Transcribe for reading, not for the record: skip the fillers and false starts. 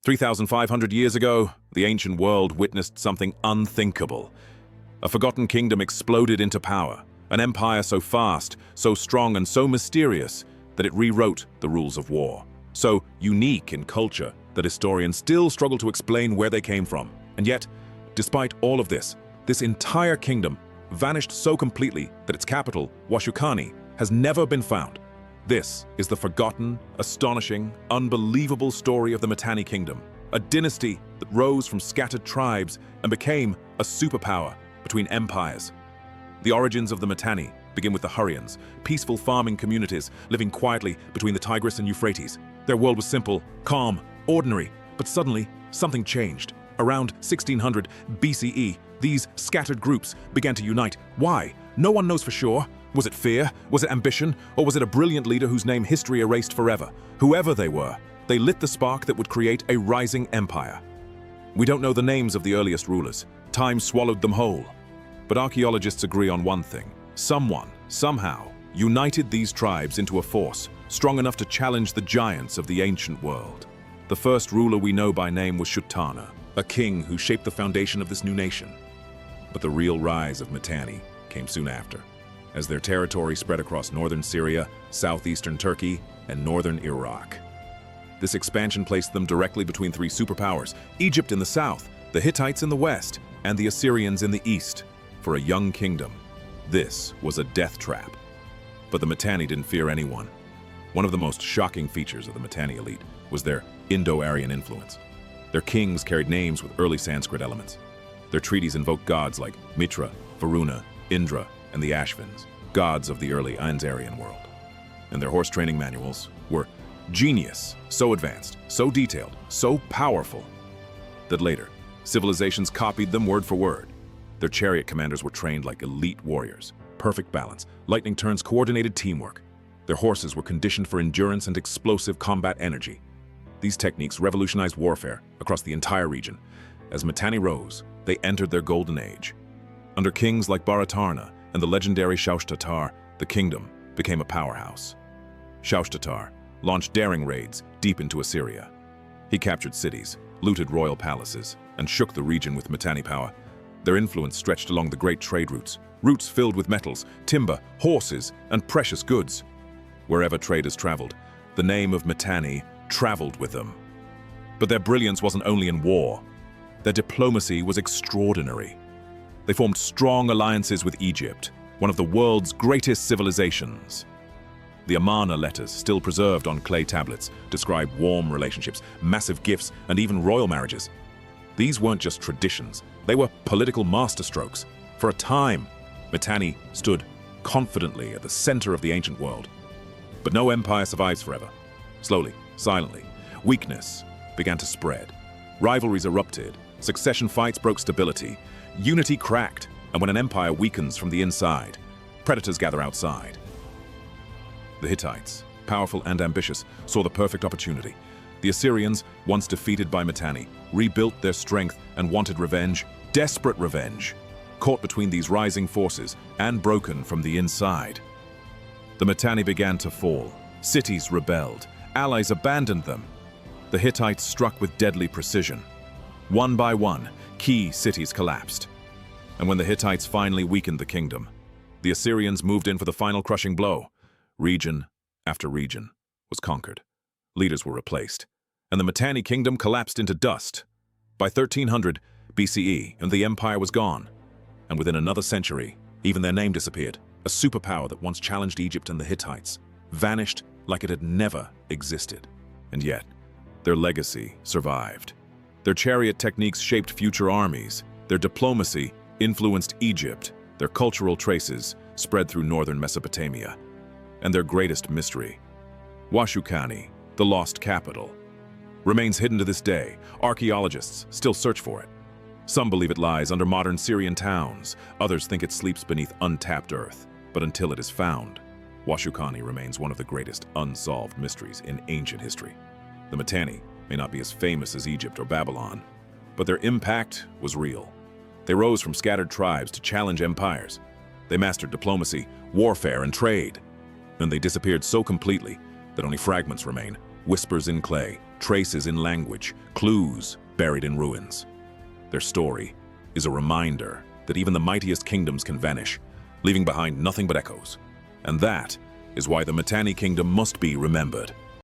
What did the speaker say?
3,500 years ago, the ancient world witnessed something unthinkable. A forgotten kingdom exploded into power, an empire so vast, so strong, and so mysterious that it rewrote the rules of war. So unique in culture that historians still struggle to explain where they came from. And yet, despite all of this entire kingdom vanished so completely that its capital, Washukanni, has never been found. This is the forgotten, astonishing, unbelievable story of the Mitanni Kingdom, a dynasty that rose from scattered tribes and became a superpower between empires. The origins of the Mitanni begin with the Hurrians, peaceful farming communities living quietly between the Tigris and Euphrates. Their world was simple, calm, ordinary, but suddenly something changed. Around 1600 BCE, these scattered groups began to unite. Why? No one knows for sure. Was it fear? Was it ambition? Or was it a brilliant leader whose name history erased forever? Whoever they were, they lit the spark that would create a rising empire. We don't know the names of the earliest rulers. Time swallowed them whole. But archaeologists agree on one thing. Someone, somehow, united these tribes into a force strong enough to challenge the giants of the ancient world. The first ruler we know by name was Shutana, a king who shaped the foundation of this new nation. But the real rise of Mitanni came soon after, as their territory spread across Northern Syria, Southeastern Turkey, and Northern Iraq. This expansion placed them directly between three superpowers: Egypt in the south, the Hittites in the west, and the Assyrians in the east. For a young kingdom, this was a death trap. But the Mitanni didn't fear anyone. One of the most shocking features of the Mitanni elite was their Indo-Aryan influence. Their kings carried names with early Sanskrit elements. Their treaties invoked gods like Mitra, Varuna, Indra, and the Ashvins, gods of the early Aryan world. And their horse training manuals were genius, so advanced, so detailed, so powerful, that later, civilizations copied them word for word. Their chariot commanders were trained like elite warriors, perfect balance, lightning turns, coordinated teamwork. Their horses were conditioned for endurance and explosive combat energy. These techniques revolutionized warfare across the entire region. As Mitanni rose, they entered their golden age. Under kings like Baratarna and the legendary Shaushtatar, the kingdom became a powerhouse. Shaushtatar launched daring raids deep into Assyria. He captured cities, looted royal palaces, and shook the region with Mitanni power. Their influence stretched along the great trade routes filled with metals, timber, horses, and precious goods. Wherever traders traveled, the name of Mitanni traveled with them. But their brilliance wasn't only in war. Their diplomacy was extraordinary. They formed strong alliances with Egypt, one of the world's greatest civilizations. The Amarna letters, still preserved on clay tablets, describe warm relationships, massive gifts, and even royal marriages. These weren't just traditions, they were political masterstrokes. For a time, Mitanni stood confidently at the center of the ancient world. But no empire survives forever. Slowly, silently, weakness began to spread. Rivalries erupted, succession fights broke stability, unity cracked, and when an empire weakens from the inside, predators gather outside. The Hittites, powerful and ambitious, saw the perfect opportunity. The Assyrians, once defeated by Mitanni, rebuilt their strength and wanted revenge, desperate revenge. Caught between these rising forces and broken from the inside, the Mitanni began to fall. Cities rebelled. Allies abandoned them. The Hittites struck with deadly precision. One by one, key cities collapsed. And when the Hittites finally weakened the kingdom, the Assyrians moved in for the final crushing blow. Region after region was conquered. Leaders were replaced, and the Mitanni kingdom collapsed into dust. By 1300 BCE, and the empire was gone. And within another century, even their name disappeared. A superpower that once challenged Egypt and the Hittites vanished like it had never existed. And yet, their legacy survived. Their chariot techniques shaped future armies. Their diplomacy influenced Egypt. Their cultural traces spread through northern Mesopotamia. And their greatest mystery, Washukanni, the lost capital, remains hidden to this day. Archaeologists still search for it. Some believe it lies under modern Syrian towns. Others think it sleeps beneath untapped earth. But until it is found, Washukanni remains one of the greatest unsolved mysteries in ancient history. The Mitanni may not be as famous as Egypt or Babylon, but their impact was real. They rose from scattered tribes to challenge empires. They mastered diplomacy, warfare, and trade. Then they disappeared so completely that only fragments remain, whispers in clay, traces in language, clues buried in ruins. Their story is a reminder that even the mightiest kingdoms can vanish, leaving behind nothing but echoes. And that is why the Mitanni kingdom must be remembered.